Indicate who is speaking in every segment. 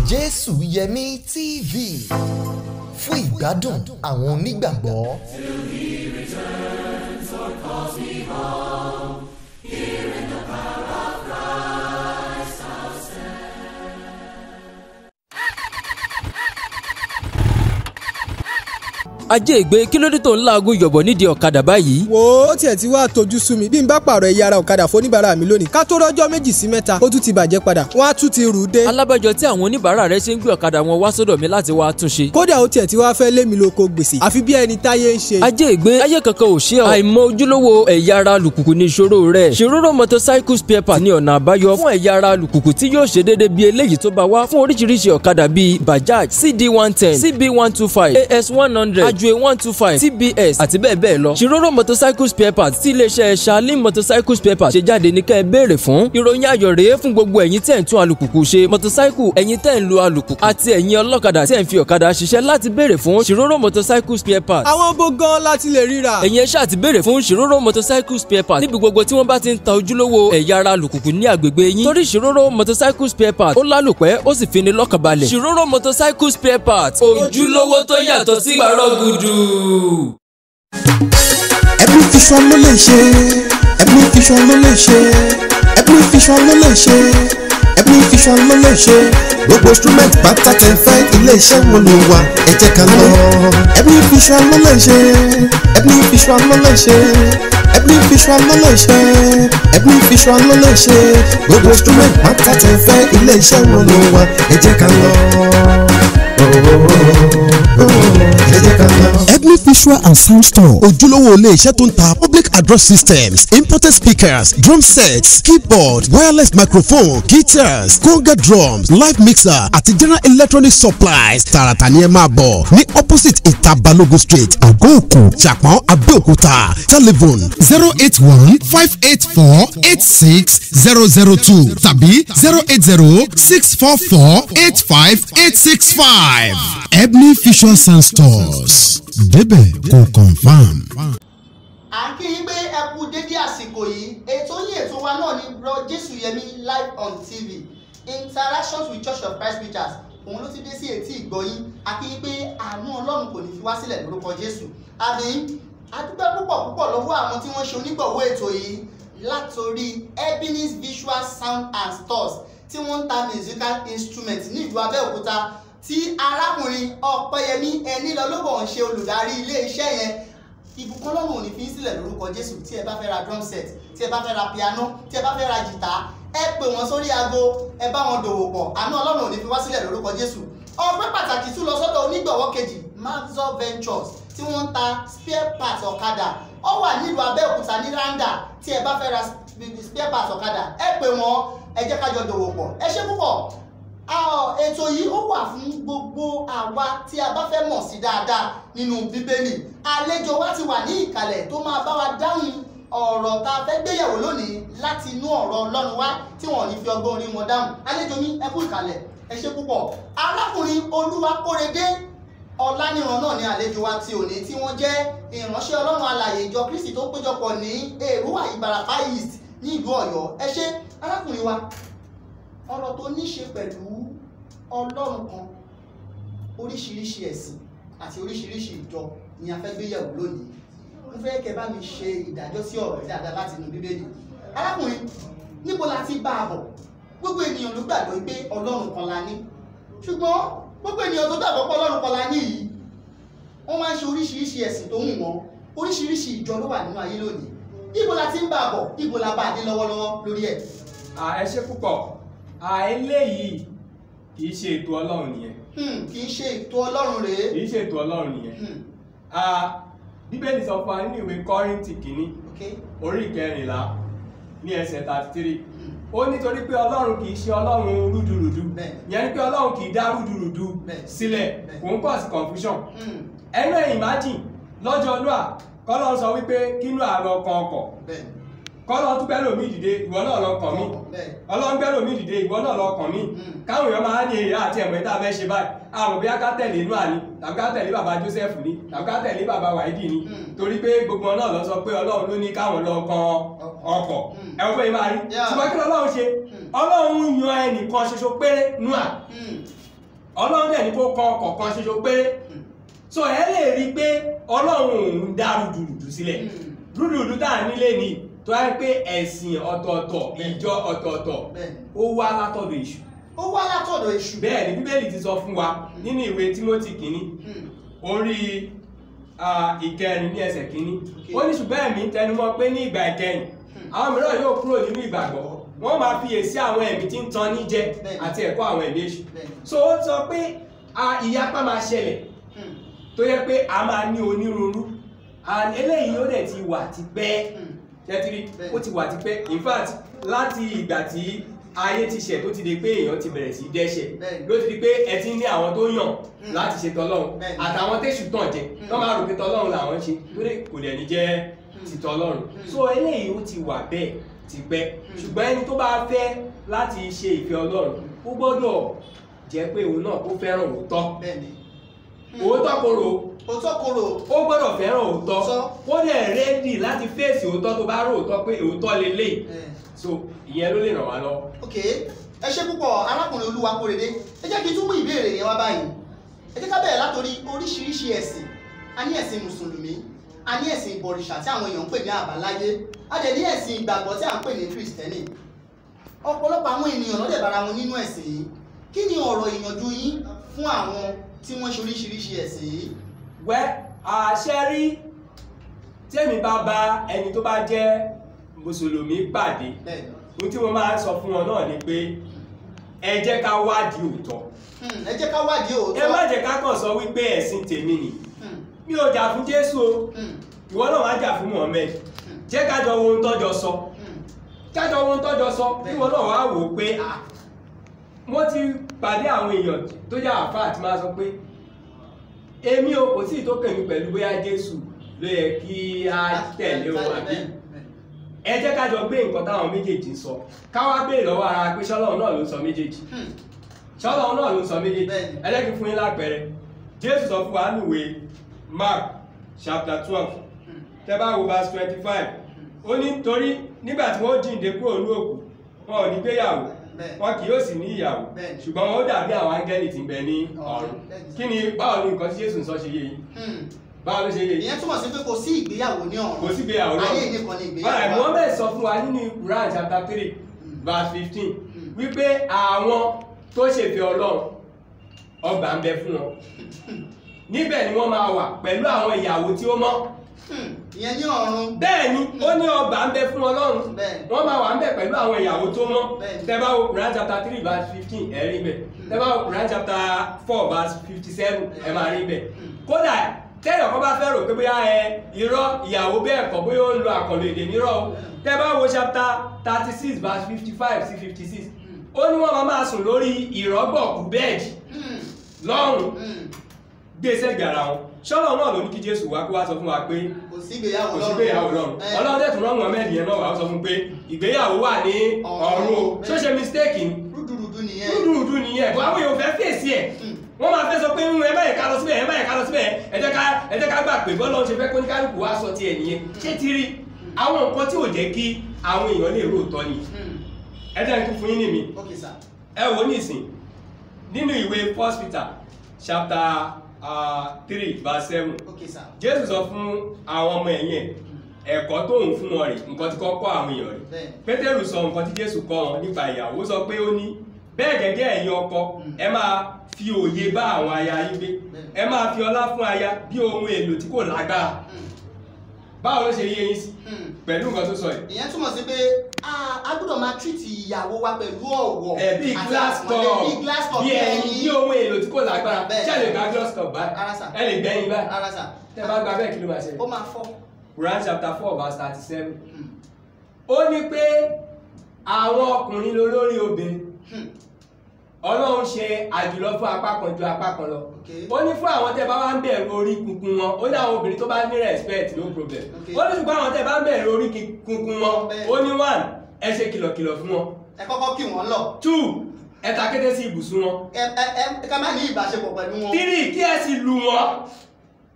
Speaker 1: Jésù Yẹmí TV fún ìgbádùn àwọn onígbàgbọ́.
Speaker 2: Till he returns or calls me home, here in the power of Christ I'll stand.
Speaker 3: Ajé ìgbé kí ló dé tó ń laagun yọ̀bọ̀ nídìí ọ̀kadà báyìí.
Speaker 4: Wo ó tiẹ̀ ti wá tójú sú mi bí n bá pààrọ̀ ẹ̀yà ara ọ̀kadà fóníbàárà mi lónìí ká tó rọ́jọ́ méjì sí mẹ́ta ó tún ti bàjẹ́ padà wọ́n á tún ti rù ú dé.
Speaker 3: Alábàjọ tí àwọn oníbàárà rẹ ṣe ń gbé ọ̀kadà wọn wá sọ́dọ̀ mi láti wá túnṣe.
Speaker 4: Kódà ó tiẹ̀ ti wá fẹ́ lé mi lóko gbèsè àfi bí ẹni táyé ń ṣe.
Speaker 3: Ajé ìgbé ayé kankan ò ṣe ọ́. Àìmọ̀ ojúlówó ẹ̀yà ara alùpùpù ní ìṣòro rẹ̀. Ṣòróró motorcycle spare part ní ọ̀nà àbáyọ fún ẹ̀yà ara alùpùpù tí yóò ṣe déédéé bí eléyìí tó bá wá fún oríṣiríṣi ọ̀kadà bíi Bajaj, CD110, CB125, AS100, Ajwe 125, TBS àti bẹ́ẹ̀ bẹ́ẹ̀ lọ. Ṣòróró motorcycle spare part tí iléeṣẹ́ Shalin motorcycle spare part ṣe jáde ní kẹ́ ẹ béèrè fún. Ìròyìn ayọ̀ rèé fún gbogbo ẹ̀yin tẹ́ ń tún alùpùpù ṣe, motorcycle ẹ̀yin tẹ́ ń lo alùpùpù àti ẹ̀yin ọlọ́kadà tẹ́ ń fi ọ̀kadà ṣiṣẹ́ láti béèrè fún Ṣòróró motorcycle spare part.
Speaker 4: Àwọn bó gan láti lè ríra.
Speaker 3: Ẹ̀yin ẹ ṣáà ti béèrè fún Ṣòróró motorcycle spare part níbi gbogbo tí wọ́n bá ti ń ta ojúlówó ẹ̀yà ara alùpùpù ní agbègbè yín. Torí Ṣòróró motorcycle spare part ó lálòpẹ́ ó sì fi ni lọ́kàn balẹ̀. Ṣòróró motorcycle spare part ojúlówó tó yàtọ̀ sí gbàrọ̀ gudu.
Speaker 5: Every Vision ló lè ṣe, Every Vision ló lè ṣe, Every Vision ló lè ṣe, Every Vision ló lè ṣe. Gbogbo instrument bàtà tẹ fẹ́ ilé-iṣẹ́ wọn ló wà ẹ jẹ́ ká lọ. Every Vision ló lè ṣe, Every Vision ló lè ṣe, Every Vision ló lè ṣe, Every Vision ló lè ṣe. Gbogbo instrument bàtà tẹ fẹ́ ilé-iṣẹ́ wọn ló wà ẹ jẹ́ ká lọ. Every Visual and Sound Store ojúlówó ilé iṣẹ́ tó ń ta public address systems, imported speakers, drum sets, keyboard, wireless microphone, guitars, conga drums, live mixer àti general electronic supplies. Tààràtà ni ẹ máa bọ̀ ní opposite ìta Balógun street Àgọ́-Òkú Ṣàpọ́n Abẹ́òkúta. Telephone 081-584-86002 tàbí 080-644-85865. Every Vision Sound Stores débẹ̀ kò confam.
Speaker 6: À ń kí yín pé ẹ kú dédé àsìkò yìí ètò wa náà ni Bro Jésù Yẹmí live on TV interactions with Church of Christ Preachers òun ló ti dé sí etí ìgbọ́yín. À kí yín pé àánú Ọlọ́run kò ní fi wá sílẹ̀ lórúkọ Jésù. Àmín. A dúpẹ́ púpọ̀ lọ́wọ́ àwọn tí wọ́n ṣe onígbọ̀wọ́ ètò yìí látòrí Ebenezer Visual Sound and Stores tí wọ́n ń ta musical instrument ní ìlú Abẹ́òkúta tí arákùnrin Ọpẹ́yẹmí Ẹnilọ́lọ́bọ̀ ń ṣe olùdarí ilé iṣẹ́ yẹn. Ìbùkún Ọlọ́run ò ní fi sílẹ̀ lórúkọ Jésù. Tí ẹ bá fẹ́ ra drum set, tí ẹ bá fẹ́ ra piano, tí ẹ bá fẹ́ ra jìtá, ẹ pè wọ́n sórí aago, ẹ bá wọn dòwò pọ̀. Àánú Ọlọ́run ò ní fi wá sílẹ̀ lórúkọ Jésù. Ọpẹ́ pàtàkì tún lọ sọ́dọ̀ onígbọ̀wọ́ kejì Maxwell Ventures tí wọ́n ń ta spare parts ọ̀kadà. Ó wà nílùú Abẹ́òkúta ní Randa. Tí ẹ bá fẹ́ ra spare parts ọ̀kadà, ẹ pè wọ́n, ẹ jẹ́ ká jọ dòwò pọ̀. Ẹ ṣé púpọ̀. Ètò yìí ó wà fún gbogbo àwa tí a bá fẹ́ mọ̀ sí dáadáa nínú Bíbélì. Àlejò wa ti wà ní ìkàlẹ̀ tó máa bá wa dáhùn ọ̀rọ̀ tá a fẹ́ gbéyẹ̀wò lónìí láti inú ọ̀rọ̀ Ọlọ́run wá tí wọ́n ní fi ọgbọ́n orí wọn dáhùn. Àlejò mi ẹ kú ìkàlẹ̀, ẹ ṣé púpọ̀. Arákùnrin Olúwakórèdé Ọláníran náà ni àlejò wa ti òní tí wọ́n jẹ́ ìránṣẹ́ Ọlọ́run alààyè ìjọ Kristi tó péjọpọ̀ ní Èrúwà Ìbàràpá East ní ìlú Ọ̀yọ́. Ẹ ṣé arákùnrin wa, ọ̀rọ̀ tó ní ṣe pẹ̀lú Ọlọ́run kan, oríṣiríṣi ẹ̀sìn àti oríṣiríṣi ìjọ ni a fẹ́ gbé yẹ̀wò lónìí. Mo fẹ́ kẹ́ bá mi ṣe ìdájọ́ sí ọ̀rọ̀ yìí dáadáa láti inú Bíbélì. Arákùnrin, níbo la ti bá a bọ̀? Gbogbo ènìyàn ló gbàgbọ́ pé Ọlọ́run kan la ní. Ṣùgbọ́n gbogbo ènìyàn tó gbàgbọ́ pé Ọlọ́run kan la ní yìí, wọ́n máa ń ṣe oríṣiríṣi ẹ̀sìn tó wù wọ́n. Oríṣiríṣi ìjọ ló wà nínú ayé lónìí. Ibo la ti ń bá a bọ̀? Ibo la bá a dé lọ́wọ́lọ́wọ́ lórí ẹ̀?
Speaker 7: Ẹ ṣé púpọ̀. Eléyìí kìí ṣe ètò Ọlọ́run nìyẹn.
Speaker 6: Kìí ṣe ètò Ọlọ́run rèé.
Speaker 7: Kìí ṣe ètò Ọlọ́run nìyẹn. Bíbélì sọ fún wa nínú ìwé Kọ́ríńtì kìíní orí 14 ní ẹsẹ̀ 33. Ó nítorí pé Ọlọ́run kìí ṣe Ọlọ́run rúdurùdu. Ìyẹn ni pé Ọlọ́run kìí dá rúdurùdu sílẹ̀ kò ń pọ̀ sí confusion. Ẹnu imagine lọ́jọ́ Nóà k'Ọlọ́run sọ wípé kínú àárọ̀ kan ọkọ̀. Kọ́lọ́ tún gbẹ́lò mí dìde ìwọ náà lọ kàn mí. Ọlọ́run gbẹ́lò mí dìde ìwọ náà lọ kàn mí. Káwọn èèyàn máa ní èrè àti ẹ̀mọ̀ ìta fẹ́ ṣe báyìí. Àwọn bí ká tẹ̀lé Nóà ni, tàbí ká tẹ̀lé bàbá Joseph ni, tàbí ká tẹ̀lé bàbá Wáídì ni. Torí pé gbogbo náà lọ sọ pé Ọlọ́run ló ní káwọn lọ kan ọkọ̀. Ẹ̀wọ̀n pé máa rí. Ṣùgbọ́n kí Ọlọ́run ṣe? Ọlọ́run yan ẹnìkan ṣoṣo péré Nóà. Ọlọ́run dẹ̀ ní kó kan ọ̀kọ̀ọ̀kan ṣoṣo pé so ẹ lè rí pé Ọlọ́run òun dá rúdurùdu sílẹ̀ rúdurùdu tá à nílé ni tó yẹ pé ẹ̀sìn ọ̀tọ̀ọ̀tọ̀ ìjọ ọ̀tọ̀ọ̀tọ̀ ó wá látọ̀dọ̀ èṣù.
Speaker 6: Ó wá látọ̀dọ̀ èṣù.
Speaker 7: Bẹ́ẹ̀ ni Bíbélì ti sọ fún wa nínú ìwé Tímótì kìíní orí ìkẹrin ní ẹsẹ̀ kìíní ó ní ṣùgbọ́n ẹ̀mí ń tẹnumọ́ pé ní ìgbà ìkẹyìn àwọn mìíràn yóò kúrò nínú ìgbàgbọ́ wọ́n máa fiyèsí àwọn ẹ̀mí tí ń tan ní jẹ àti ẹ̀kọ́ àwọn ẹ̀mí èṣù. So ó sọ pé ìyapa máa ṣẹlẹ̀ tó yẹ pé a máa ní onírúurú eléyìí ó dẹ̀ ti wà tipẹ́ tẹ́tírí ó ti wà tipẹ́ in fact láti ìgbà tí ayé ti ṣẹ̀ tó ti di pé èèyàn ti bẹ̀rẹ̀ sí dẹ́ṣẹ̀ ló ti di pé ẹ ti ní àwọn tó yàn láti ṣe tọlọ́run àtàwọn tẹ̀sù tàn jẹ wọ́n máa rò pé tọlọ́run làwọn ṣe lórí kò dẹ̀ ní jẹ́ ti tọlọ́run. So eléyìí ó ti wà bẹ́ẹ̀ tipẹ́ ṣùgbọ́n ẹni tó bá fẹ́ láti ṣe ìfẹ́ Ọlọ́run ó gbọ́dọ̀ jẹ́ pé òun náà kó fẹ́ràn òótọ́ òótọ́ korò ó gbọ́dọ̀ fẹ́ràn òótọ́ ó dẹ̀ rẹ́dì láti fèsì òótọ́ tó bá rò òótọ́ pé òótọ́ lélẹ̀ so ìyẹn ló lè ràn wá lọ.
Speaker 6: Ok, ẹ ṣé púpọ̀ arákùnrin Olúwakórèdé ẹ jẹ́ kí n tún mú ìbéèrè yẹn wá báyìí ẹ jẹ́ ká bẹ̀rẹ̀ látòrí oríṣiríṣi ẹ̀sìn a ní ẹ̀sìn mùsùlùmí a ní ẹ̀sìn ìbọ̀rìṣà tí àwọn èèyàn ń pè ní àbáláyé a dẹ̀ ní ẹ̀sìn ìgbàgbọ́ tí à ń pè ní kìrìsìtẹ́nì ọ̀pọ̀lọpọ̀ àwọn ènìyàn ló dẹ̀ bára wọn nínú ẹ̀sìn yìí kí ni ọ̀rọ̀ ìyànjú yín fún àwọn tí wọ́n ṣe oríṣiríṣi ẹ̀sìn yìí.
Speaker 7: Wẹ́ àṣẹ rí tèmi bá bá ẹni tó bá jẹ́ mùsùlùmí pàdé ohun tí mo máa ń sọ fún wọn náà ni pé ẹ jẹ́ ká wádìí òótọ́.
Speaker 6: Ẹ jẹ́ ká wádìí òótọ́.
Speaker 7: Ẹ má jẹ́ ká kàn sọ wípé ẹ̀sìn tèmi ni mi ò jà fún Jésù o ìwọ náà má jà fún Muhammed jẹ́ ká jọ wo ohun tọ́jọ sọ kájọ ohun tọ́jọ sọ kí wọn náà wá wò ó pé mo ti pàdé àwọn èèyàn tó yà àfáà àti máa sọ pé èmi ò kò sí ìtókè mi pẹ̀lú bóyá Jésù ló yẹ kí á tẹ̀lé o àbí ẹ jẹ́ ká jọ gbé nǹkan táwọn méjèèjì ń sọ ká wá béèrè lọ́wọ́ ara pé ṣọ́lọ́run náà ló sọ méjèèjì ṣọ́lọ́run náà ló sọ méjèèjì ẹ jẹ́ kí fún yín lápẹẹrẹ Jésù sọ fún wa níwèé Mark chapter 12 tẹ́ bá wo verse 25 ó ní torí nígbà tí wọ́n jíǹde kúrò ní òkú wọn ò ní gbéyàwó wọn kì yóò sì ní ìyàwó ṣùgbọ́n wọn ó dàbí àwọn áńgẹ́lì tí ń bẹ ní ọ̀run kí ni báwo ni nǹkan tí Jésù ń sọ ṣe yé yìí báwo ló ṣe yé yìí.
Speaker 6: ìyẹn túmọ̀ sí pé kò sí ìgbéyàwó ní ọ̀run
Speaker 7: kò sí ìgbéyàwó náà
Speaker 6: ayé nìkan ni ìgbéyàwó wà.
Speaker 7: Muhammad sọ fún wa nínú Quran chapter 3 verse 15 wípé àwọn tó ṣèfẹ́ Ọlọ́run ọgbà ń bẹ fún wọn níbẹ̀ ni wọ́n máa wà pẹ̀lú àwọn ìyàwó tí ó mọ́
Speaker 6: ìyẹn ní ọ̀run.
Speaker 7: bẹ́ẹ̀ ni ó ní ọgbà ń bẹ fún Ọlọ́run wọ́n máa wà ń bẹ pẹ̀lú àwọn ìyàwó tó mọ́ tẹ́ bá wo Quran chapter 3 verse 15 ẹ rí bẹ́ẹ̀ tẹ́ bá wo Quran chapter 4 verse 57 ẹ máa rí bẹ́ẹ̀ kódà tẹ́yọ̀ kọ́ bá fẹ́ rò pé bóyá irọ́ ìyàwó bẹ́ẹ̀ kọ́ bóyá ó ń lo àkànlò èdè nírọ́ o tẹ́ bá wo chapter 36 verse 55 sí 56 ó ní wọ́n máa sùn lórí ìrọ́gbọ̀kú bẹ́ẹ̀dì lọ́rùn gbèsè gbàrà wọn ṣọ́lọ́ náà ló ní kí Jésù wá kó wá sọ fún wa pé
Speaker 6: kò sí ìgbéyàwó
Speaker 7: lọ́run Ọlọ́run dẹ̀ tún rán Muhammad yẹn náà wá sọ fún pé ìgbéyàwó wà ní ọ̀run o ṣó ṣe mistake ni rúdurùdu nìyẹn bó àwọn èèyàn fẹ́ fèsì ẹ̀ wọ́n máa fẹ́ sọ pé ẹ má yẹ ká lọ síbẹ̀ ẹ má yẹ ká lọ síbẹ̀ ẹ jẹ́ ká gbà pé bọ́lá ṣe fẹ́ kó ní kálukú wá sọ tiẹ̀ nìyẹn ṣé ti rí àwọn nǹkan tí ò jẹ́ kí àwọn èèyàn lè rò tọ́ ni ẹ jẹ́ kí fún yín ní mi ẹ wò nísìn nínú ìwé 1 Peter chapter 3 verse 7 Jésù sọ fún àwọn ọmọ ẹ̀yìn ẹ̀kọ́ tó ń fún wọn rè nǹkan tí kọ́ àwọn èèyàn rè Pétérù sọ nǹkan tí Jésù kọ́ wọn nípa ìyàwó sọ pé ó ní bẹ́ẹ̀ gẹ́gẹ́ ẹ̀yin ọkọ ẹ máa fi òye bá àwọn aya yín gbé ẹ máa fi ọlá fún aya bí ohun èlò tí kò lágbára báwo ló ṣe yé yín sí pẹ̀lú nǹkan tó sọ yìí.
Speaker 6: ìyẹn túmọ̀ sí pé a gbọ́dọ̀ máa tírìtì ìyàwó wa pẹ̀lú ọ̀wọ̀
Speaker 7: bí glass cup bí ẹyin bí ohun èlò tí kò lágbára ṣé ẹ lè gba glass cup báyìí ẹ lè gbẹ́yìn báyìí tẹ bá gba bẹ́ẹ̀ kí ló máa ṣe.
Speaker 6: ó máa fọ́.
Speaker 7: Quran chapter 4 verse 37 ó ní pé àwọn ọkùnrin lólórí obìnrin Ọlọ́run ṣe àjùlọ fún apá kan ju apá kan lọ ó ní fún àwọn tẹ́ bá wá ń bẹ̀rù orí kunkun wọn ó ní àwọn obìnrin tó bá ní respect no problem ó ní ṣùgbọ́n àwọn tẹ́ bá ń bẹ̀rù orí kunkun wọn ó ní 1 ẹ ṣe kìlọ̀kìlọ̀ fún wọn
Speaker 6: ẹ kọ́kọ́ kí wọ́n lọ
Speaker 7: 2 ẹ ta kété sí ibùsùn wọn
Speaker 6: ká má ní ìbáṣepọ̀ pẹ̀lú wọn
Speaker 7: 3 kí ẹ sì lù wọn.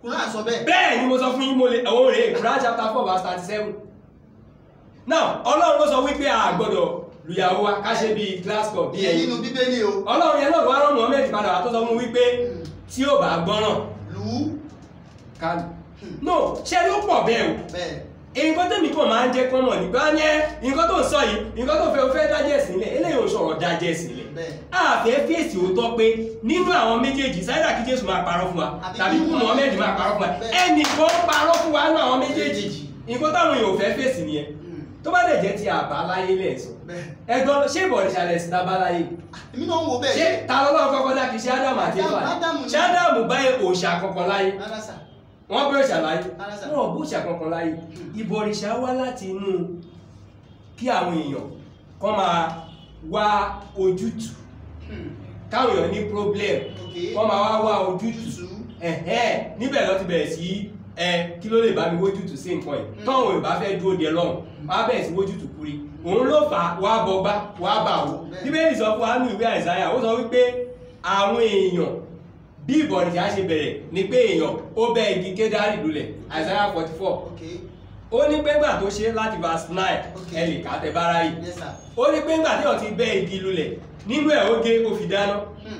Speaker 6: Quran sọ bẹ́ẹ̀.
Speaker 7: bẹ́ẹ̀ ni mo sọ fún yín mo lè òun rèé Quran chapter 4 verse 37 now Ọlọ́run ló sọ wípé a gbọ́dọ̀ lùyàwó wa ká ṣe bíi glass cup bí
Speaker 6: ìyẹn nínú bíbélì o.
Speaker 7: ọlọ́run yẹn náà wá rán Muhammed padà wá tó sọ fún wípé tí ó bá gbọ́ràn
Speaker 6: lù ú.
Speaker 7: ká no ṣé ló pọ̀ bẹ́ẹ̀ o nǹkan tẹ́mi kàn máa ń jẹ́ kán mọ̀ nípa yẹn nǹkan tó ń sọ yìí nǹkan tó fẹ́ dájẹ́ sílẹ̀ eléyìí ò sọ̀rọ̀ dájẹ́ sílẹ̀ àfẹ́ fèsì òótọ́ pé nínú àwọn méjèèjì sáyidà kí Jésù máa parọ́ fún wa tàbí kí Muhammed máa parọ́ fún wa ẹnìkan parọ́ fún wa nínú àwọn méjèèjì nǹkan táwọn èèyàn ò fẹ́ fèsì nìyẹn tó bá lè jẹ́ ti àbáláyé lẹ́sọ̀ ẹ̀gbọ́n ṣé ìbọ̀rìṣà lẹ̀ sí tábáláyé
Speaker 6: èmi náà ń wo bẹ́ẹ̀
Speaker 7: ṣé ta lọ́wọ́ kọ́kọ́ dá kì í ṣe Ádámù àti Éfà ṣé Ádámù bá òòṣà kankan láyé wọ́n bí òòṣà láyé wọ́n bú òòṣà kankan láyé ìbọ̀rìṣà wá láti inú kí àwọn èèyàn kọ́ máa wá ojútùú káwọn èèyàn ní problem kọ́ máa wá ojútùú níbẹ̀ ló ti bẹ̀rẹ̀ sí kí ló lè bá mi wójútùú sí nǹkan yìí tọ́wọ́n èèyàn bá fẹ́ dúró de lọ́hùn wọ́n á bẹ̀rẹ̀ sí wójútùú kúri òun ló fà á wá bọgbá wá bà wó bíbélì sọ fún wa nínú ìwé Àìsáyà ó sọ wípé àwọn èèyàn bí ìbọ̀rìṣà ṣe bẹ̀rẹ̀ ni pé èèyàn ó bẹ́ igi kédárì lulẹ̀ Àìsáyà 44 ó ní pé ńgbà tó ṣe láti verse 9 ẹ lè kà tẹ bára yìí ó ní pé ńgbà tí wọ́n ti bẹ́ igi lulẹ̀ nínú ẹ̀ ó gé ó fi dáná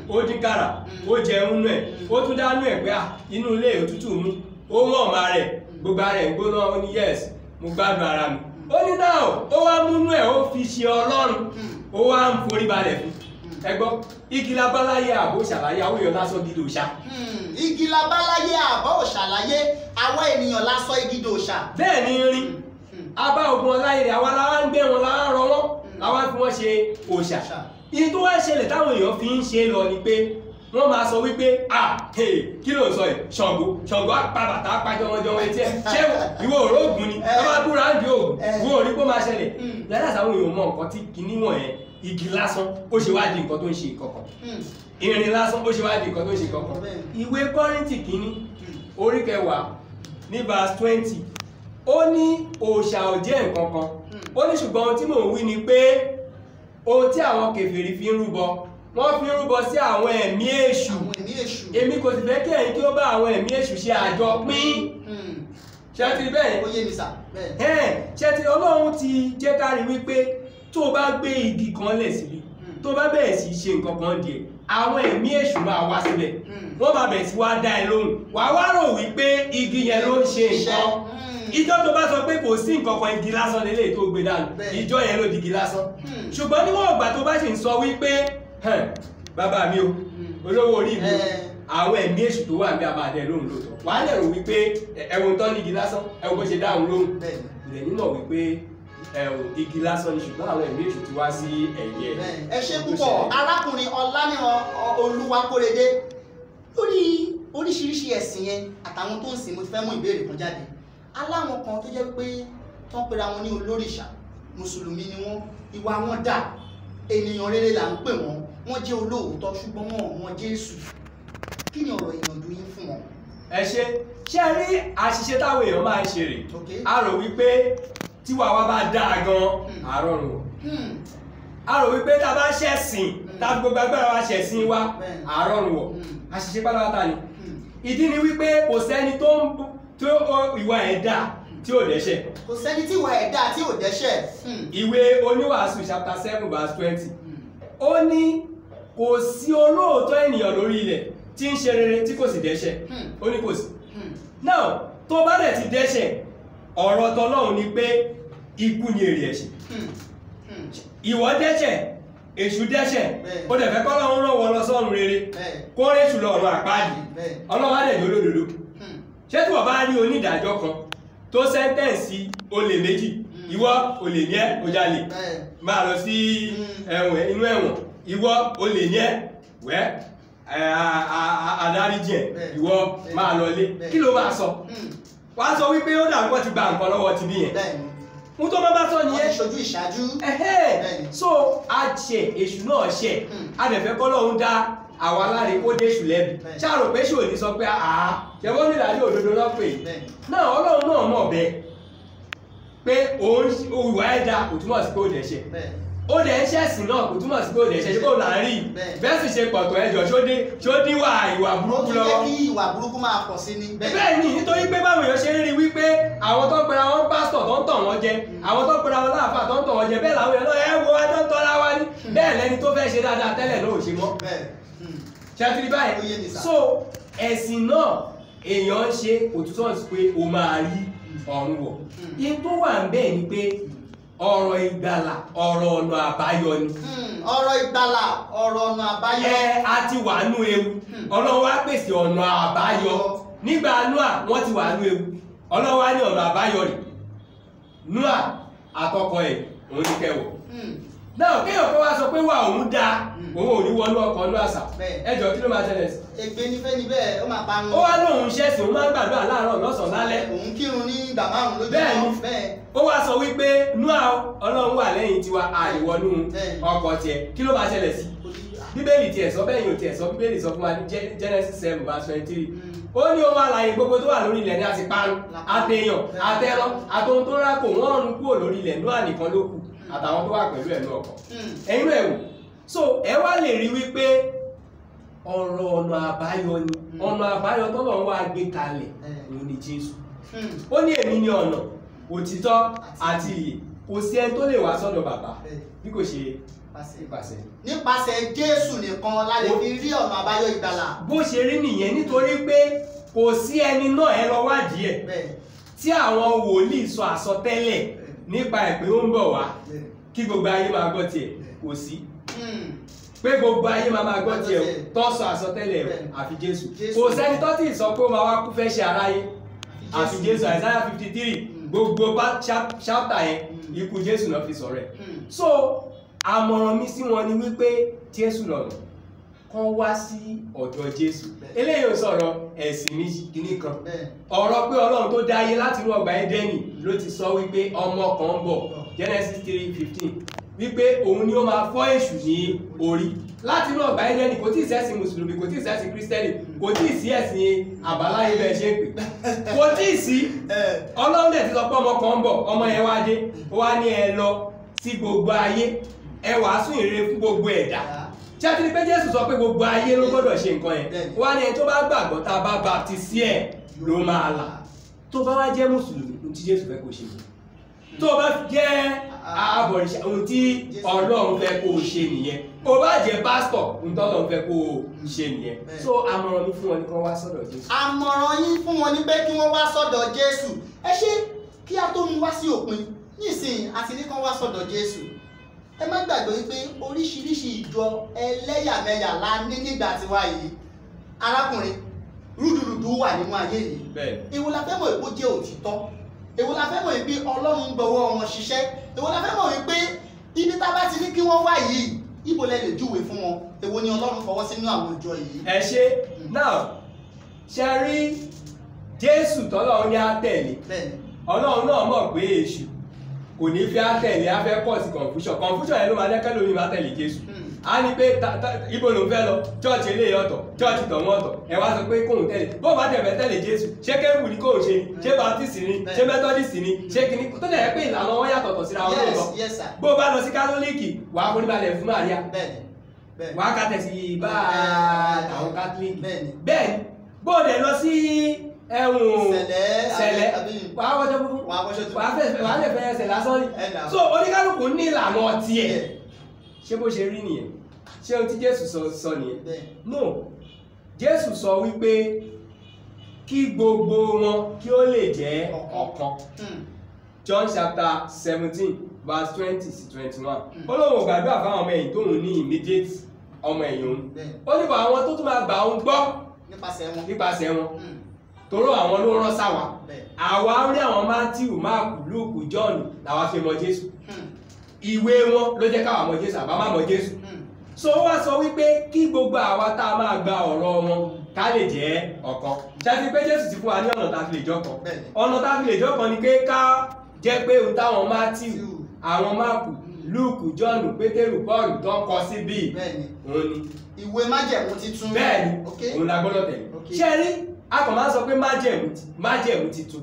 Speaker 7: ó dín kàrà ó jẹun nú ẹ̀ ó tún dánú ẹ̀ pé inú ilé òtútù mú ó wọ́n ọ̀ma rẹ̀ gbogbo ara ẹ̀ gbóná ó ní yes mo gbádùn ara mi ó ní náà ó wá múnú ẹ̀ ó fi ṣe Ọlọ́run ó wá ń forí balẹ̀ fún ẹgbọ́ igi labáláyé àbò ṣàlàyé àwọn èèyàn lásán gidi òṣà.
Speaker 6: igi labáláyé àbò ṣàlàyé àwọn ènìyàn lásán igi dòṣà.
Speaker 7: bẹ́ẹ̀ ni rin abá ogun ọláyé rẹ̀ àwa làwa ń gbé wọn làwa ń rọ wọn làwa fi wọn ṣe òṣà. ìyí tó wá ṣẹlẹ̀ táwọn èèyàn fi ń ṣe lọ ni pé wọ́n máa sọ wípé kí ló ń sọ yìí Ṣàngó àpàbàtà apájọmọjọmọ etí ẹ ṣé ìwọ òrógùn ni ẹ bá búra ń di òògùn wo orí kó máa ṣẹlẹ̀ yàrá àtàwọn èèyàn mọ nǹkan tí kìíní wọ̀nyẹn igi lásán ó ṣe wá di nǹkan tó ń ṣe ìkọ̀kọ̀ irin lásán ó ṣe wá di nǹkan tó ń ṣe ìkọ̀kọ̀ ìwé Kọ́ríńtì kìíní orí 10 ní verse 20 ó ní òòṣà ò jẹ́ nǹkan kan ó ní ṣùgbọ́n ohun tí mò ń wí ni pé ohun tí àwọn kèfèrí fi ń rúbọ wọ́n fi ń rúbọ sí àwọn ẹ̀mí èṣù èmi kò sì fẹ́ kí ẹ̀yin kí ó bá àwọn ẹ̀mí èṣù ṣe àjọpín ṣé ti bẹ́ẹ̀
Speaker 6: ó yé mi sà
Speaker 7: ṣé ti Ọlọ́run ti jẹ́ ká rí wípé tó o bá gbé igi kan lẹ̀ síbi tó o bá bẹ̀rẹ̀ sí ṣe nǹkan kan díẹ̀ àwọn ẹ̀mí èṣù máa wá síbẹ̀ wọ́n máa bẹ̀rẹ̀ sí wá dá ẹ lóhùn wàá wá rò wípé igi yẹn ló ń ṣe nǹkan ìjọ tó bá sọ pé kò sí nǹkan kan igi lásán lélẹ̀ tó gbé dànù ìjọ yẹn ló di igi lásán ṣùgbọ́n níwọ̀n ìgbà tó bá sì ń sọ wípé bàbá mi o olówó orí mi àwọn ẹ̀mí èṣù tó wà ní abàdẹ lóhùn lóòótọ́ wàá lè rò wípé ẹ̀wọ̀n tán ní igi lásán ẹ̀wọ̀n bó ṣe dáhùn lóhùn ìrẹ̀ nímọ̀ wípé igi lásán ni ṣùgbọ́n àwọn ẹ̀mí èṣù ti wá sí ẹ̀yẹ.
Speaker 6: ẹ ṣe púpọ̀ arákùnrin Ọláníran Olúwakórèdé lórí oríṣiríṣi ẹ̀sìn yẹn àtàwọn tó ń sìn mo ti fẹ́ mú ìbéèrè kan jáde aláwọn kan tó jẹ́ pé tán pera wọn ní olórìṣà mùsùlùmí ni wọ́n ìwà wọn dà ènìyàn rere là ń pè wọ́n wọ́n jẹ́ olóòótọ́ ṣùgbọ́n wọn Jésù kí ni ọ̀rọ̀ ìyànjú yín fún wọn.
Speaker 7: ẹ ṣe rí àṣìṣe táwọn èèyàn máa ń ṣe rè a rò wípé tí wàá bá dáa gan àárọ̀rùn o a rò wípé tá a bá ṣẹ̀sìn tàbí gbogbo agbára wa ṣẹ̀sìn wa àárọ̀rùn wọ̀ àṣìṣe pátápátá ni ìdí ni wípé kò sẹ́ni tó ìwà ẹ̀ dá tí ò dẹ́ṣẹ̀.
Speaker 6: kò sẹ́ni tí ìwà ẹ̀ dá tí ò dẹ́ṣẹ̀.
Speaker 7: ìwé oníwàásù chapter 7 verse 20 ó ní kò sí olóòótọ́ ènìyàn lórí ilẹ̀ tí ń ṣe rere tí kò sì dẹ́ṣẹ̀ ó ní kò sí. now tó bá dẹ̀ ti dẹ́ṣẹ̀ ọ̀rọ̀ tọlọ́run ni pé ikú ni èrè ẹ̀ṣẹ̀ ìwọ dẹ́ṣẹ̀ èṣù dẹ́ṣẹ̀ ó dẹ̀ fẹ́ kọ́lọ́run rán wọn lọ sọ́run rere kó rí èṣù lọ́run àpáàdì ọlọ́run á dẹ̀ jó lódodo ṣé tí wọ́n bá rí onídàájọ́ kan tó sẹ́ńtẹ̀ǹsì olè méjì ìwọ olè ní ẹ́ ó jalè máa lọ sí ẹ̀wọ̀n inú ẹ̀wọ̀n ìwọ olè ní ẹ́ wẹ́ adáríjì ẹ̀ ìwọ máa lọ lé kí ló máa sọ wá sọ wípé ó dàgbọ́ ti gba nǹkan lọ́wọ́ ti bí yẹn mú tó bá sọ nìyẹn
Speaker 6: ṣojú ìṣáájú
Speaker 7: so a ṣe èṣù náà ṣe a dẹ̀ fẹ́ kọ́lọ́run dá àwọn aláre kó dé èṣù lẹ́bi ṣáàrò pé ṣò ní sọ pé ṣẹwọ́n ní ìdájọ́ òdodo lọ́pẹ́ náà Ọlọ́run náà mọ̀ bẹ́ẹ̀ pé òun ìwà ẹ̀dá kò túmọ̀ sí pé ó dẹ̀ṣẹ̀ ó dẹ̀ ń ṣẹ̀sìn náà kò túmọ̀ sí pé ó dẹ̀ ṣẹ̀ṣẹ̀ kó là ń rí bẹ́ẹ̀ sì ṣe pọ̀tọ̀ ẹjọ́ ṣó dín ìwà burúkú lọ́wọ́.
Speaker 6: ó tún jẹ́ kí ìwà burúkú máa pọ̀ sí ni.
Speaker 7: bẹ́ẹ̀ ni nítorí pé báwọn èèyàn ṣe ń rí wípé àwọn tó ń pera wọn pásítọ̀ tó ń tàn wọ́n jẹ àwọn tó ń pera wọn láàfáà tó ń tàn wọ́n jẹ bẹ́ẹ̀ làwọn èèyàn náà ẹ wo ẹjọ́ ń tọ́ra wá ní bẹ́ẹ̀ lẹni tó fẹ́ ṣe dáadáa tẹ́lẹ̀ náà ò ṣe mọ́. ṣàtìrí báyìí so ẹ̀sìn náà èèyàn ń ṣe òtútọ́ sí pé o máa rí ọ̀run wọ̀ yín tó wà ń bẹ́ẹ̀ ni pé ọ̀rọ̀ ìgbàlà ọ̀rọ̀ ọ̀nà àbáyọ ni.
Speaker 6: ọ̀rọ̀ ìgbàlà ọ̀rọ̀ ọ̀nà àbáyọ.
Speaker 7: a ti wà nú ewu ọlọ́run wá pèsè ọ̀nà àbáyọ nígbà Nóà wọ́n ti wà nú ewu ọlọ́run wá ní ọ̀nà àbáyọ rẹ̀ Nóà àtọkọ ẹ̀ òun ní kẹwọ̀. náà kéèyàn tó wá sọ pé wà òun dáa òun ò ní wọnú ọkọ̀ ọ̀nà àṣà ẹjọ́ kí ló máa ṣẹlẹ̀ sí.
Speaker 6: ègbé nífẹ̀ẹ́ ni bẹ́ẹ̀ ó máa parun.
Speaker 7: ó wá lóun ṣẹ̀sìn òun máa ń gbàdúrà láàárọ̀ lọ́sàn-án lálẹ́.
Speaker 6: òun kírun ní ìgbà márùn-ún lójúmọ́.
Speaker 7: bẹ́ẹ̀ ó wá sọ wípé Nóà ọlọ́run wà lẹ́yìn tiwa àìwọnú ọkọ̀ tiẹ̀ kí ló máa ṣẹlẹ̀ sí. bíbélì tiẹ̀ sọ bẹ́ẹ̀ yóò tiẹ̀ sọ bíbélì sọ fún wa ní Genesis 7:23 ó ní ohun alààyè gbogbo tó wà lórí ilẹ̀ ní a ti parun àtẹ̀yàn àtẹran àtòhun tó rákò wọ́n rún kúrò lórí ilẹ̀ Nóà nìkan ló kù àtàwọn tó wà pẹ̀lú ẹ̀ ní ọkọ̀ ẹ̀yìn rẹ̀ wò so ẹ wá lè rí wípé ọ̀rọ̀ ọ̀nà àbáyọ ni ọ̀nà àbáyọ tọ́lọ̀ ń wá gbé kalẹ̀ òun ni Jésù ó ní èmi ni ọ̀nà òtítọ́ àti ìyè kò sí ẹni tó lè wá sọ́dọ̀ bàbá bí kò ṣe
Speaker 6: nípasẹ̀ Jésù nìkan la lè fi rí ọ̀nà àbáyọ ìgbàlà.
Speaker 7: bó ṣe rí nìyẹn nítorí pé kò sí ẹni náà ẹ lọ wádìí ẹ̀ tí àwọn wòlíì sọ àsọtẹ́lẹ̀ nípa ẹ̀ pé ó ń bọ̀ wá kí gbogbo ayé máa gbọ́ tiẹ̀ kò sí pé gbogbo ayé máa gbọ́ tiẹ̀ tó sọ àsọtẹ́lẹ̀ àfi Jésù kò sẹ́ni tó ti sọ pé ó máa wá kú fẹ́ ṣe aráyé àfi Jésù Isaiah 53 gbogbo chapter yẹn ikú Jésù náà fi sọ̀rọ̀ ẹ̀ so àmọ̀ràn mi sí wọn ni wípé Jésù lọ́nà kán wá sí ọ̀dọ̀ Jésù eléyìí ò sọ̀rọ̀ ẹ̀sìn ní kìíní kan ọ̀rọ̀ pé Ọlọ́run tó dá ayé láti inú ọgbà Édẹ́nì ló ti sọ wípé ọmọ kan ń bọ̀ Genesis 3:15 wípé òun ni ó máa fọ́ èṣù ní orí láti inú ọgbà Édẹ́nì kò tí ì sẹ́sìn mùsùlùmí kò tí ì sẹ́sìn kírísítẹ́nì kò tí ì sí ẹ̀sìn àbáláyé bẹ́ẹ̀ ṣe ń pè kò tí ì sí Ọlọ́run dẹ̀ ti sọ pé ọmọ kan ń bọ̀ ọmọ yẹn wá dé ó wá ní ẹ lọ sí gbogbo ayé ẹ wàásù ìrere fún gbogbo ẹ̀dá tí a ti ní pé Jésù sọ pé gbogbo ayé ló gbọ́dọ̀ ṣe nǹkan yẹn wá ní ẹni tó bá gbàgbọ́ tá a bá baptisi ẹ̀ ló máa là tó bá wá jẹ́ mùsùlùmí ohun tí Jésù fẹ́ kó ṣe tó bá jẹ́ abọ̀rìṣà ohun tí Ọlọ́run fẹ́ kó ṣe nìyẹn ó bá jẹ́ pásítọ̀ ohun tí Ọlọ́run fẹ́ kó ṣe nìyẹn so àmọ̀ràn mi fún wọn ni kí wọ́n wá sọ́dọ̀ Jésù.
Speaker 6: àmọ̀ràn yín fún wọn ni pé kí wọ́n wá sọ́dọ̀ Jésù ẹ ṣe kí a tó mú wá sí òpin nísìnyí àti ní kí wọ́n wá sọ́dọ̀ Jésù ẹ má gbàgbé wípé oríṣiríṣi ìjọ ẹlẹ́yàmẹ̀yà la ní nígbà tiwa yìí arákùnrin rúdurùdu wà nínú ayé yìí èwo la fẹ́ mọ̀ èpo jẹ́ òtítọ́ èwo la fẹ́ mọ̀ wípé Ọlọ́run gbọ́wọ́ wọn ṣiṣẹ́ èwo la fẹ́ mọ̀ wípé ibi tá bá ti ní kí wọ́n wá yìí ibo lẹ lè júwe fún wọn èwo ni Ọlọ́run fọwọ́ sínú àwọn ìjọ yìí.
Speaker 7: ẹ ṣe náà ṣe rí Jésù tọ́lọ́run ní àtẹ̀lé Ọlọ́run náà mọ̀ pé èṣù kò ní fi àtẹ̀lé afẹ́ kọ́ sí confusion yẹn ló máa lẹ́kẹ́ lórí máa tẹ̀lé Jésù a ní pé ibo ló ń fẹ́ lọ chọ́ọ̀chì eléyìí ọ̀tọ̀ chọ́ọ̀chì tọ̀wọ́n ọ̀tọ̀ ẹ wá sọ pé kóun tẹ̀lé bó bá tẹ̀fẹ́ tẹ̀lé Jésù ṣé kérúbù ni kóun ṣe ni ṣé baptist ni ṣé methodist ni ṣé kìíní tó tẹ̀lé pé ìlànà wọn yàtọ̀tọ̀ síra wọn lọ bó bá lọ sí kátólíìkì wàá foríbalẹ̀ fún Màríà wàá kàtẹ̀sí bá àwọn kátólíìkì bẹ́ẹ̀ ni bó dẹ̀ lọ sí sẹlẹ wàá wọṣọ fúnfún wàá lè fẹ́ ẹsẹ̀ lásán rí so oníkálùkù ní ìlànà tiẹ̀ ṣé bó ṣe rí nìyẹn ṣé ohun tí Jésù sọ nìyẹn no Jésù sọ wípé kí gbogbo wọn kí ó lè jẹ́ ọ̀kan John chapter 17:20-21 ó lóun ò gbàdúrà fáwọn ọmọ ẹ̀yìn tóun ní immediate ọmọ ẹ̀yìn òun ó nípa àwọn tó tún máa gbà òun gbọ́ nípasẹ̀ wọn toró àwọn ló rán sáwà àwa rí àwọn Matthew Mark Luke John làwa fi mọ Jésù ìwé wọn ló jẹ́ káwa mọ Jésù àbá má mọ Jésù so wá sọ wípé kí gbogbo àwa tá a máa gba ọ̀rọ̀ wọn ká lè jẹ́ ọ̀kan ṣáàtì pé Jésù ti fún wa ní ọ̀nà tá a fi lè jọ́kan ọ̀nà tá a fi lè jọ́kan ni pé ká jẹ́ pé ohun táwọn Matthew àwọn Mark Luke John Pétérù Paul tó ń kọ sí bíi òun ni
Speaker 6: ìwé májẹ̀mú titun
Speaker 7: bẹ́ẹ̀ ni òun la gbọ́dọ̀ tẹ̀lé ṣé rí a kàn máa sọ pé májẹ̀mú titun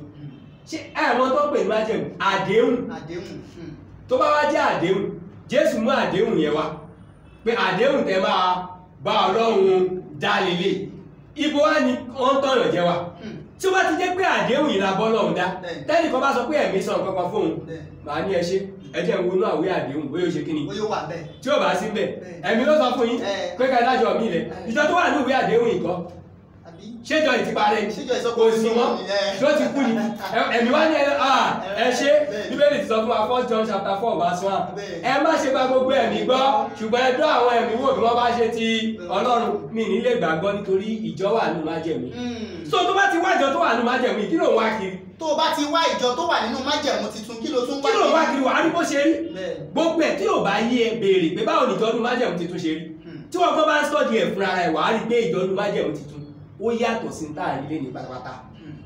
Speaker 7: ṣé ẹ̀wọ̀n tó pè ní májẹ̀mú àdéhùn tó bá wá jẹ́ àdéhùn Jésù mú àdéhùn yẹn wá pé àdéhùn tẹ́ máa bá Ọlọ́run dá lélẹ̀ ibo wá ni wọ́n tọ̀yàn jẹ wa tí ó bá ti jẹ́ pé àdéhùn yìí la bọ́ lọ́hùn dá tẹ́nìkan bá sọ pé ẹ̀mí sọ nǹkan kan fóun màá ní ẹ ṣe ẹ jẹ́ ń wọnú àwé àdéhùn bóyá ó ṣe kí ni tí ó bá sí bẹ́ẹ̀ ẹ̀mí ló sọ fún yín pé ká dájọ́ mi lẹ̀ ìjọ tó wà ní ìwé àdéhùn ìkọ́ ṣéjọ ìtì parẹ́ kò sí mọ́ tó ti kú ni ẹ̀mí wá ní ẹ ṣe Bíbélì ti sọ fún wa 1 John chapter 4 verse 1 ẹ má ṣe bá gbogbo ẹ̀mí gbọ́ ṣùgbọ́n ẹ dán àwọn ẹ̀mí wò bí wọ́n bá ṣe ti Ọlọ́run mi nílé gbàgbọ́ nítorí ìjọ wà nínú májẹ̀mú so tó bá ti wá ìjọ tó wà nínú májẹ̀mú kí ló ń wá kiri
Speaker 6: tó bá ti wá ìjọ tó wà nínú májẹ̀mú titun kí ló tún wá kiri
Speaker 7: kí ló wá kiri wà á rí bó ṣe rí gbogbo ẹ̀ tí ò bá yé ẹ béèrè pé báwo ni ìjọ nínú májẹ̀mú titun ṣe rí tí wọ́n gbọ́ bá ń sọ́ọ̀dì ẹ̀ fúnra rẹ̀ wà á rí pé ìjọ nínú májẹ̀mú titun ó yàtọ̀ sí táàrí lé ní pátápátá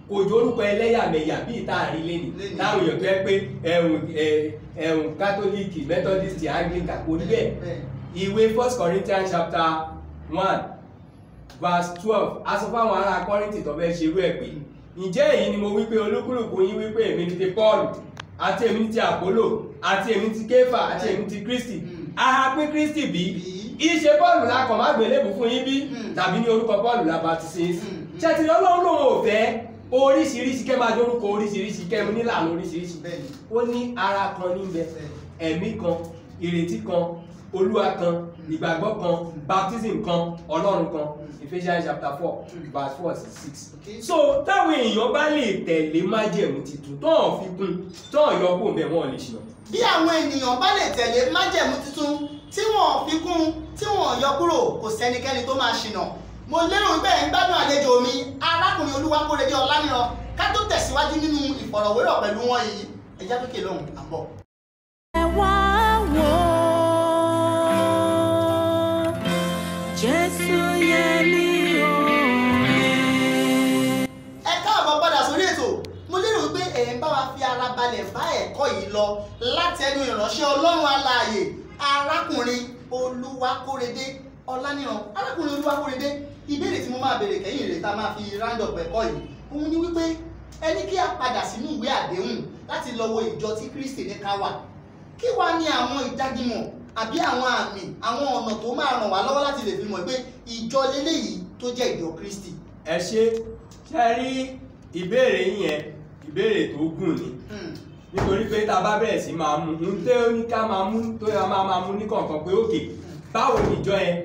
Speaker 7: kò jórúkọ ẹlẹ́yàmẹ̀yà bí táàrí lé ní láwọn èèyàn tó yẹ pé ẹ̀hùn kátólíìkì mẹ́tọ́dísítì anglican kò rí bẹ́ẹ̀ ìwé 1 Corinthians chapter 1 verse 12 a sọ fáwọn ará Kọ́ríńtì tó fẹ́ ṣerú ẹ̀ pé ǹjẹ́ èyí ni mo wí pé olúkúlùkù yín wí pé èmi ni ti Paul àti èmi ni ti Apollo àti èmi ti Kéfà àti èmi ti Kristi aha pé Kristi bí ìṣe Pọ́ọ̀lù la kàn má gbélébù fún yín bí tàbí ní orúkọ Pọ́ọ̀lù la bá ti ṣe é sí ṣe ti Ọlọ́run lòun ò fẹ́ oríṣiríṣi kẹ́ máa dórúkọ oríṣiríṣi kẹ́ nílànà oríṣiríṣi ó ní ara kan níbẹ̀ ẹ̀mí kan ìrètí kan Olúwa kan ìgbàgbọ́ kan baptism kan Ọlọ́run kan Ephesians chapter 4 verse 4-6 so táwọn èèyàn bá lè tẹ̀lé májẹ̀mú titun tọ́ọ̀ fi kún tọ́ọ̀ yọ kó bẹ̀ wọ́n lè ṣe
Speaker 6: bí àwọn ènìyàn bá lè tẹ̀lé májẹ̀mú titun tí wọ́n fi kún tí wọ́n yọ kúrò kò sẹ́nikẹ́ni tó máa ṣìnà mo lérò wípé ẹ̀ ń gbádùn àlejò mi arákùnrin Olúwakórèdé Ọláníran ká tó tẹ̀síwájú nínú ìfọ̀rọ̀wérọ̀ pẹ̀lú wọn yìí ẹjá tó kè lóhùn àbọ̀.
Speaker 8: ẹ wá wò Jésù yẹ mí o.
Speaker 6: ẹ káàbọ̀ padà sórí ètò mo lérò wípé ẹ̀ ń bá wa fi ara balẹ̀ bá ẹ̀kọ́ yìí lọ láti ẹnu ìránṣẹ́ Ọlọ́run alààyè arákùnrin Olúwakórèdé Ọláníran. Arákùnrin Olúwakórèdé, ìbéèrè tí mo máa béèrè kẹ́yìn rẹ̀ tá a máa fi round up ẹ̀kọ́ yìí òun ni wípé ẹni kí a padà sínú ìwé àdéhùn láti lọ wo ìjọ tí Kristi ní ká wà, kí wá ní àwọn ìdágìmọ̀ àbí àwọn àmì àwọn ọ̀nà tó máa ràn wá lọ́wọ́ láti lè fi mọ̀ pé ìjọ leléyìí tó jẹ́ ìjọ Kristi.
Speaker 7: ẹ ṣe rí ìbéèrè yẹn ìbéèrè tó gùn ni nítorí pé tá a bá bẹ̀rẹ̀ sí máa mú un tẹ́ ó ní ká máa mú tó yẹ máa mú ní kọ̀ọ̀kan pé òkè báwo ni ìjọ yẹn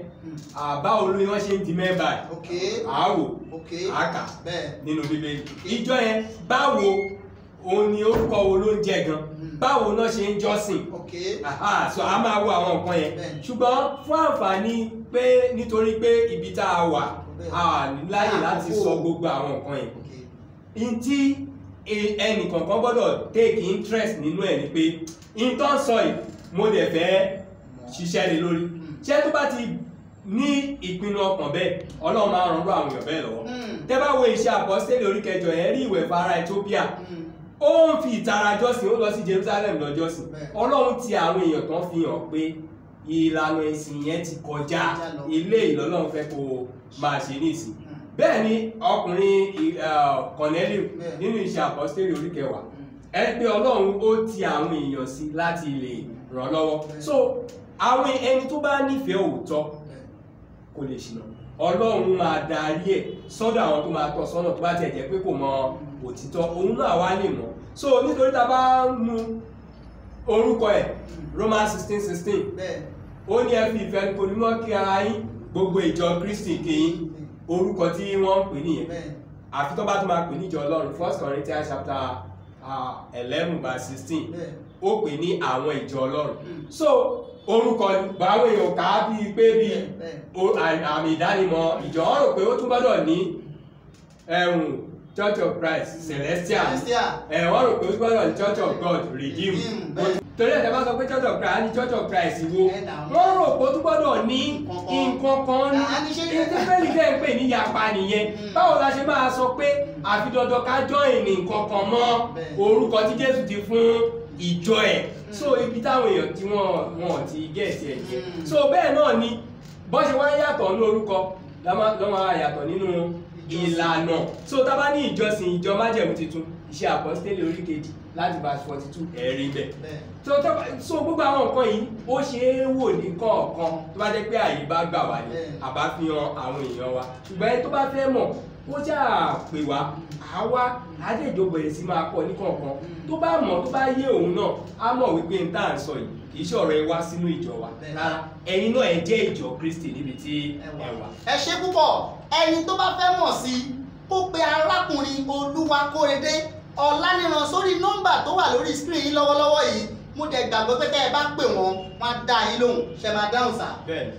Speaker 7: báwo ni wọ́n ṣe ń di mẹ́mbà àáwò àkà nínú Bíbélì ìjọ yẹn báwo òun ni orúkọ wo ló ń jẹ gan báwo náà ṣe ń jọ́sìn so a máa wo àwọn nǹkan yẹn ṣùgbọ́n fún àǹfààní pé nítorí pé ibi tá a wà a ní láyè láti sọ gbogbo àwọn nǹkan yẹn ntí ẹnì kọ̀ọ̀kan gbọ́dọ̀ take interest nínú ẹ̀ ni pé nǹkan sọ yìí mo dẹ̀ fẹ́ ṣiṣẹ́ lé lórí ṣé tó bá ti ní ìpinnu ọkàn bẹ́ẹ̀ Ọlọ́run máa ràn lọ́ àwọn èèyàn bẹ́ẹ̀ lọ́wọ́ tẹ́ bá wo iṣẹ́ àpọ́sítélì orí kẹjọ yẹn rí ìwẹ̀fà ará Ethiopia ó ń fi ìtara jọ́sìn ó lọ sí Jerusalem lọ jọ́sìn Ọlọ́run ti àwọn èèyàn kan fi hàn pé ìlànà ìsìn yẹn ti kọjá ilé ìlọ́lọ́run fẹ́ kó máa ṣe ní ìsìn bẹ́ẹ̀ ni ọkùnrin Cornelius nínú iṣẹ́ àpọ́sítélì orí kẹwàá ẹ pé Ọlọ́run ó ti àwọn èèyàn sí láti lè ràn lọ́wọ́ so àwọn ẹni tó bá nífẹ̀ẹ́ òótọ́ kò lè ṣìnà Ọlọ́run máa darí ẹ̀ sọ́dọ̀ àwọn tó máa tọ́ sọ́nà tó bá tiẹ̀ jẹ́ pé kò mọ òtítọ́ òun náà wá lè mọ̀ so nítorí tá a bá mú orúkọ ẹ̀ Romans 16:16 ó ní ẹ fi ìfẹ́ onímọ̀ kí ara yín gbogbo ìjọ Kristi kìí orúkọ tí wọ́n ń pè nìyẹn àfi tó bá tó máa pè níjọ Ọlọ́run 1 Corinthians chapter 11 verse 16 ó pè ní àwọn ìjọ Ọlọ́run so orúkọ báwọn èèyàn ká bíi pé bíi àmì ìdánimọ̀ ìjọ wọn rò pé ó tún gbọ́dọ̀ ní Church of Christ Celestial wọ́n rò pé ó tún gbọ́dọ̀ ní Church of God Redeemed torí ẹ̀ tẹ́bá sọ pé Church of Christ ní Church of Christ wo wọ́n rò pé ó tún gbọ́dọ̀ ní nǹkan kan ní ìtẹ́fẹ́lì jẹ́ ń pè ní yapa nìyẹn báwo la ṣe máa sọ pé àfi dandan ká join nǹkan kan mọ́ orúkọ tí Jésù ti fún ìjọ ẹ̀ so ibi táwọn èèyàn tí wọ́n ti gẹ̀ẹ́sì ẹ̀ jẹ́ so bẹ́ẹ̀ náà ni bọ́ ṣe wá yàtọ̀ ní orúkọ lọ́mọ yàtọ̀ nínú ìlànà. So tá bá ní ìjọsìn ìjọ májẹ̀mú titun iṣẹ́ àpọ́stélì orí kejì láti verse 42 ẹ̀rí bẹ́ẹ̀. So gbogbo àwọn nǹkan yìí ó ṣe é wò ní kọ̀ọ̀kan tó bá jẹ́ pé àyè bá gbà wá ní àbá fi hàn àwọn èèyàn wa. Ṣùgbọ́n ẹni tó bá fẹ́ mọ̀ ó jà pè wá àwa àdéjọ bẹ̀rẹ̀ sí máa kọ́ ní kọ̀ọ̀kan tó bá mọ̀ tó bá yé òun náà á mọ̀ wípé n tá à ń sọ yìí kì í ṣọ̀rọ̀ ẹ wá sínú ìjọ wa rárá ẹ̀yin náà ẹ jẹ́ ìjọ Kristi níbi tí ẹ wà.
Speaker 6: ẹ ṣé púpọ̀ ẹni tó bá fẹ́ mọ̀ sí kó pe arákùnrin Olúwakórèdé Ọláníran sórí nọ́mbà tó wà lórí screen yìí lọ́wọ́lọ́wọ́ yìí mo dẹ̀ gbàgbọ́ pé tẹ́ ẹ bá pè wọ́n wọ́n á dá yín lóhùn ṣe máa dáhùn sá.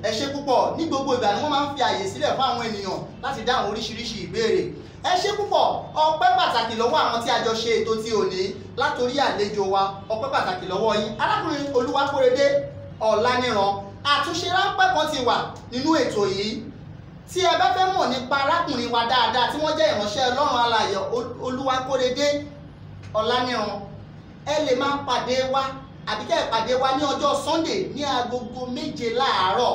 Speaker 6: ẹ ṣé púpọ̀ ní gbogbo ìgbà ni wọ́n máa ń fi àyè sílẹ̀ fún àwọn ènìyàn láti dáhùn oríṣiríṣi ìbéèrè. ẹ ṣé púpọ̀ ọpẹ́ pàtàkì lọ́wọ́ àwọn tí a jọ ṣe ètò tí òní látòrí àlejò wa ọpẹ́ pàtàkì lọ́wọ́ yín arákùnrin Olúwakórèdé Ọláníran. Àtúnṣe ráńpẹ́ kan ti wà nínú ètò yìí tí ẹ bá fẹ́ mọ̀ nípa arákùnrin wa dáadáa tí wọ́n jẹ́ ìránṣẹ́ Ọlọ́run alààyè Olúwakórèdé Ọláníran ẹ lè máa pàdé wa àbí kẹ́ ẹ pàdé wa ní ọjọ́ Sunday ní agogo 7 láàárọ̀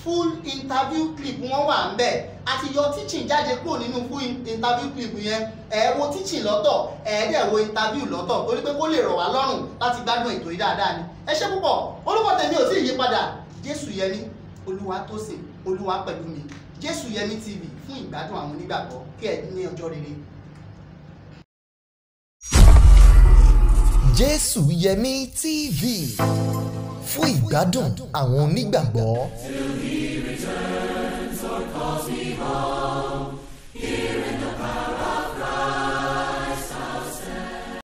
Speaker 6: full interview clip wọn wà ń bẹ̀ àti yọ teaching jáde kúrò nínú full interview clip yẹn ẹ wo teaching lọ́tọ̀ ẹ dẹ̀ wo interview lọ́tọ̀ torí pé kó lè rọ̀ wá lọ́rùn láti gbádùn ètò yìí dáadáa ni. ẹ ṣé púpọ̀ orúkọ tèmi ò tí ì yí padà Jésùyẹmí Olúwatósìn Olúwapẹ̀lúmi Jésùyẹmí TV fún ìgbádùn àwọn onígbàgbọ́ kí ẹ ní ọjọ́ rere.
Speaker 1: Jésùyẹmí TV fún ìgbádùn àwọn onígbàgbọ́.